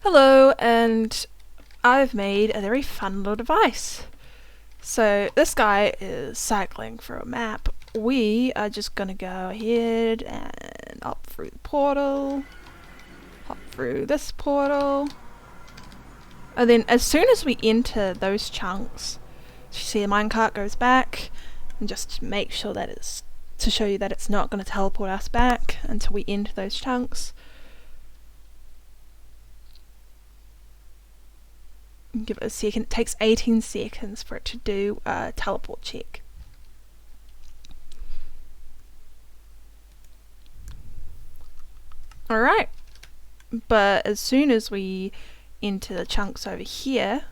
Hello, and I've made a very fun little device. So this guy is cycling through a map. We are just gonna go ahead and up through the portal, hop through this portal, and then as soon as we enter those chunks, you see the minecart goes back, and just to make sure that it's to show you that it's not going to teleport us back until we enter those chunks. Give it a second. It takes 18 seconds for it to do a teleport check. Alright, but as soon as we enter the chunks over here,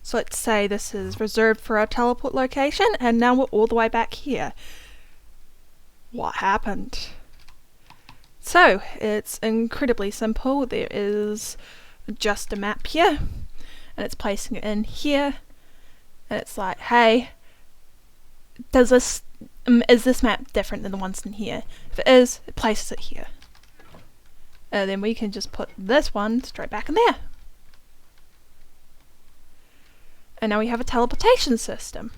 so let's say this is reserved for our teleport location, and now we're all the way back here. What happened? So, it's incredibly simple. There is just a map here, and it's placing it in here, and it's like, hey, is this map different than the ones in here? If it is, it places it here. And then we can just put this one straight back in there. And now we have a teleportation system.